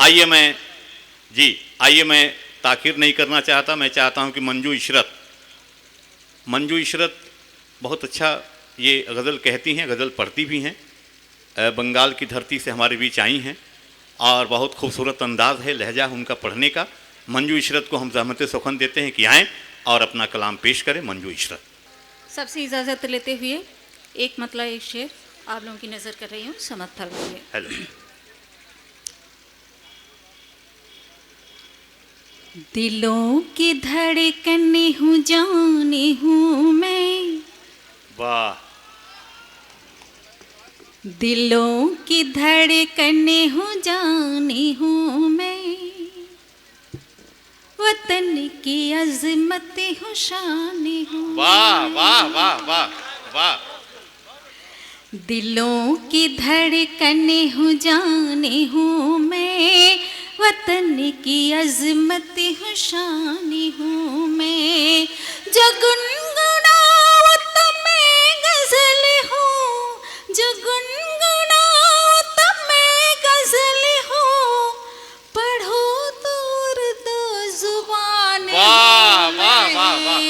आइए मैं ताखीर नहीं करना चाहता। मैं चाहता हूं कि मंजू इशरत बहुत अच्छा ये गज़ल कहती हैं, गज़ल पढ़ती भी हैं, बंगाल की धरती से हमारे बीच आई हैं और बहुत खूबसूरत अंदाज़ है, लहजा उनका पढ़ने का। मंजू इशरत को हम ज़हमत सौखन देते हैं कि आएँ और अपना कलाम पेश करें। मंजू इशरत। सबसे इजाज़त लेते हुए एक मतलब एक शेर आप लोगों की नज़र कर रही हूँ, समझ फरमाइए। हेलो। दिलों की धड़कने हूँ, जाने हूँ मैं। वाह। दिलों की धड़कने हूँ, जाने हूँ मैं। वतन की अज़मत हूँ, शान हूँ। वाह वाह वाह वाह वाह। दिलों की धड़कने हूँ, जाने हूँ मैं। वतन की अज़मत हूँ, शान हूँ मैं। जो गुनगुनाऊं तो मैं गज़ल हूँ, जो गुनगुनाऊं तो मैं गज़ल हूँ। पढ़ो तो उर्दू ज़ुबान हूँ। वाह वाह वाह वाह।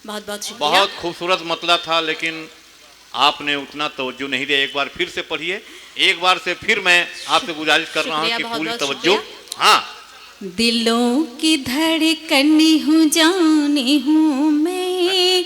बहुत बहुत शुक्रिया। बहुत खूबसूरत मतला था, लेकिन आपने उतना तवज्जो नहीं दिया। एक बार फिर से पढ़िए। एक बार से फिर मैं आपसे गुजारिश कर रहा हूँ कि पूरी तवज्जो। हाँ। दिलों की धड़कनी हूँ, जाने हूँ मैं।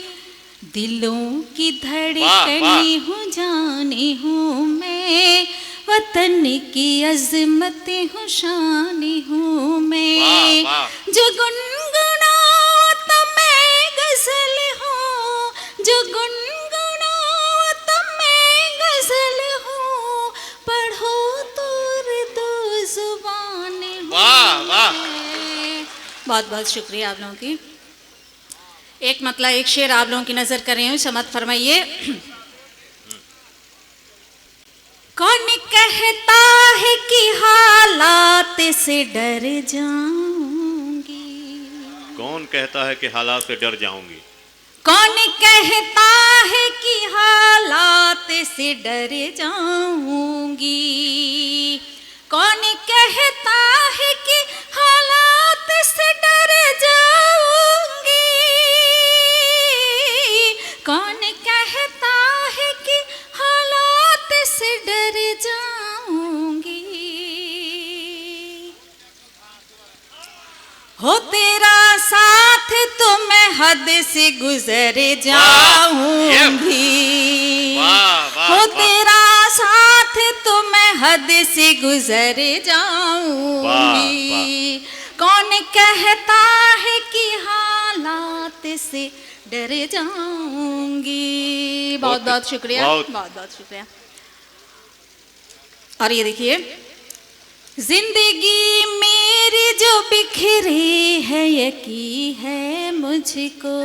दिलों की धड़कनी हूँ, जाने हूँ मैं। वतन की अज़मत हूँ, शान हूँ मैं। जो गुनगुनाऊं तो मैं गज़ल हूँ, जो गुनगुनाऊं तो मैं गज़ल हूँ। पढ़ो तो उर्दू ज़ुबान हूँ। वाह वाह। बहुत बहुत शुक्रिया आप लोगों की। एक मतलब एक शेर आप लोगों की नजर कर रही हूँ, समझ फरमाइए। कौन कहता है कि हालात से डर जाऊंगी? कौन कहता है कि हालात से डर जाऊंगी? कौन कहता है कि हालात से डर जाऊंगी? कौन कहता है कि हालात से डर जाऊंगी? कौन कहता है कि हालात से डर जाऊंगी? हो तेरा साथ तो मैं हद से गुजर जाऊंगी। हो तेरा साथ तो मैं हद से गुजर जाऊंगी। कौन कहता है कि हालात से डर जाऊंगी? बहुत बहुत शुक्रिया, बहुत बहुत शुक्रिया। और ये देखिए, जिंदगी मेरी जो बिखरी है, यकी है मुझको।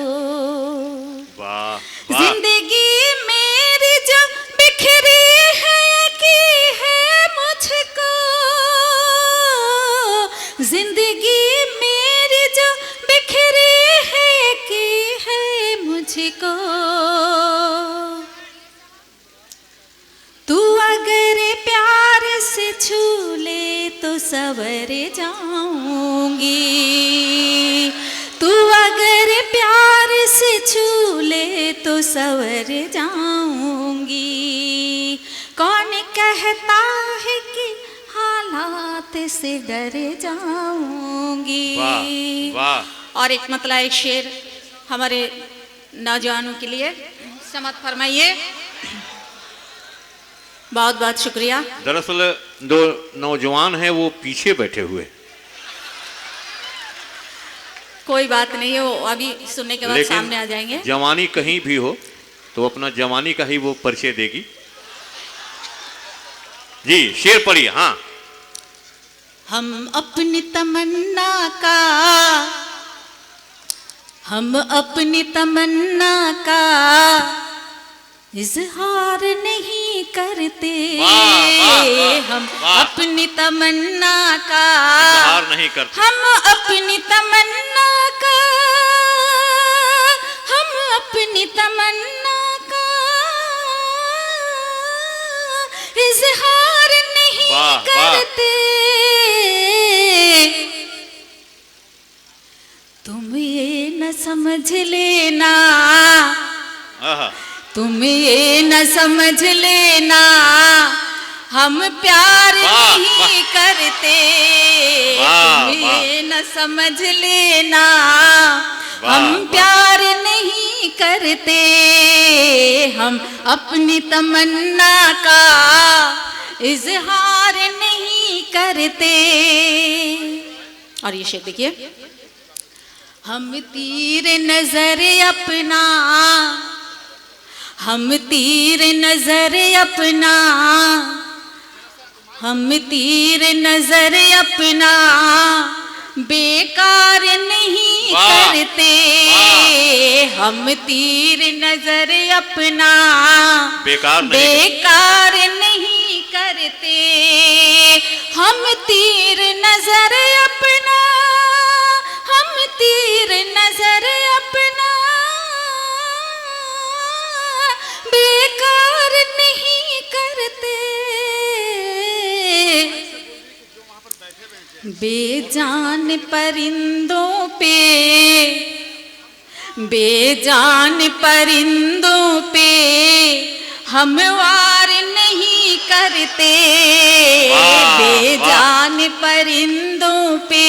जिंदगी मेरी जो बिखरी है, यकी है मुझको। जिंदगी मेरी जो बिखरी है, यकी है मुझको। तू अगर प्यार से छू ले तो सवर जाऊंगी। तू अगर प्यार से छू ले तो सवर जाऊंगी। कौन कहता है कि हालात से डर जाऊंगी? वाह। और एक मतलब एक शेर हमारे नौजवानों के लिए, समझ फरमाइए। बहुत बहुत शुक्रिया। दरअसल दो नौजवान हैं, वो पीछे बैठे हुए। कोई बात नहीं है, वो अभी सुनने के बाद सामने आ जाएंगे। जवानी कहीं भी हो तो अपना जवानी का ही वो परिचय देगी। जी शेर पढ़िए। हाँ। हम अपनी तमन्ना का, हम अपनी तमन्ना का इजहार नहीं करते। हम अपनी तमन्ना का इजहार नहीं करते। हम अपनी तमन्ना का, हम अपनी तमन्ना का इजहार नहीं करते। न समझ लेना, आहा, तुम ये न समझ लेना, हम प्यार वाह, नहीं करते। वाह, तुम वाह। ये न समझ लेना, वाह, हम वाह। प्यार नहीं करते। हम अपनी तमन्ना का इजहार नहीं करते। और ये शेर देखिए, हम तीर नजर अपना, हम तीर नजर अपना, हम तीर नजर अपना बेकार नहीं वाह, करते। हम तीर नजर अपना बेकार नहीं बेकार नहीं करते। हम तीर नजर अपना, हम तीर नजर अपना बेकार नहीं करते। बेजान परिंदों पे, बेजान परिंदों पे हम वार नहीं करते। वाह, बेजान परिंदों पे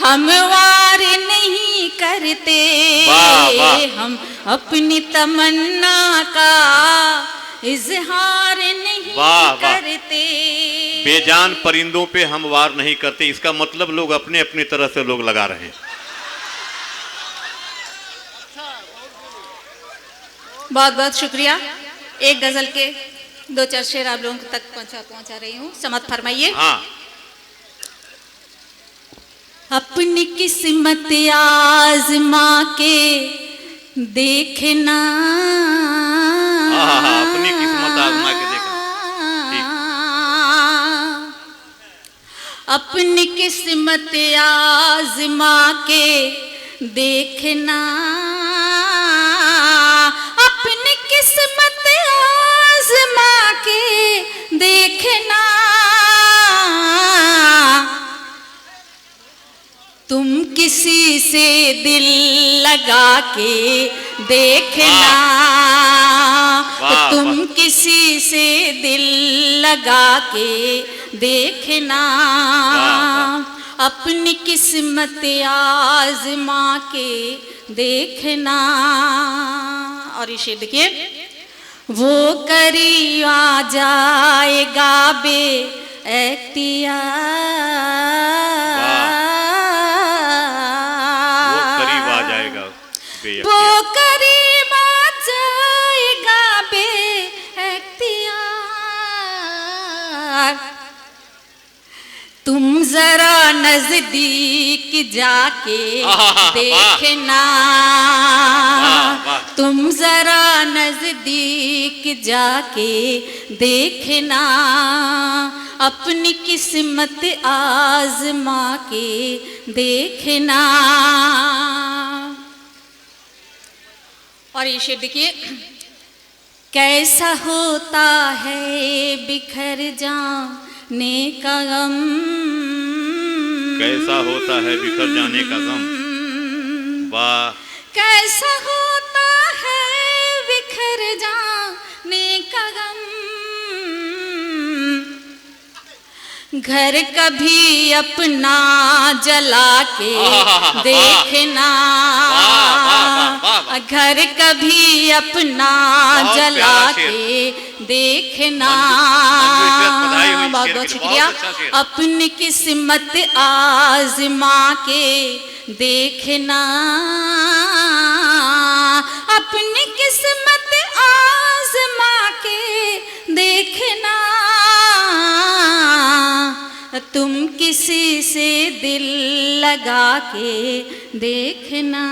हम वार नहीं करते। वाह, वाह। हम अपनी तमन्ना का इजहार नहीं वाह, वाह। करते। बेजान परिंदों पे हम वार नहीं करते, इसका मतलब लोग अपने अपनी तरह से लोग लगा रहे हैं। बहुत बहुत शुक्रिया। एक गजल के दो चार शेर आप लोगों तक पहुंचा रही हूँ, समझ फरमाइए। हाँ, अपनी किस्मत आजमा के देखना, अपनी किस्मत आजमा के देखना। अपनी किस्मत आजमा के देखना, अपनी किस्मत आजमा के देखना। तुम किसी से दिल लगा के देखना, वाह, तुम वाह। किसी से दिल लगा के देखना। वाह, अपनी किस्मत आजमा के देखना। और ये शेर देखिए, वो करीब आ जाएगा बे एख्तियार, वो करीब आ जाएगा बे एख्तियार। तुम जरा नजदीक जाके देखना, तुम जरा नजदीक जाके देखना। अपनी किस्मत आजमा के देखना। और ये शेर देखिए, कैसा होता है बिखर जाने का गम, कैसा होता है बिखर जाने का गम। वाह, कैसा होता है बिखर जाने का गम। घर कभी अपना जला के देखना, घर कभी अपना जला के देखना। बहुत बहुत शुक्रिया। अपनी किस्मत आजमा के देखना, अपनी किस्मत आजमा के देखना। तुम किसी से दिल लगा के देखना।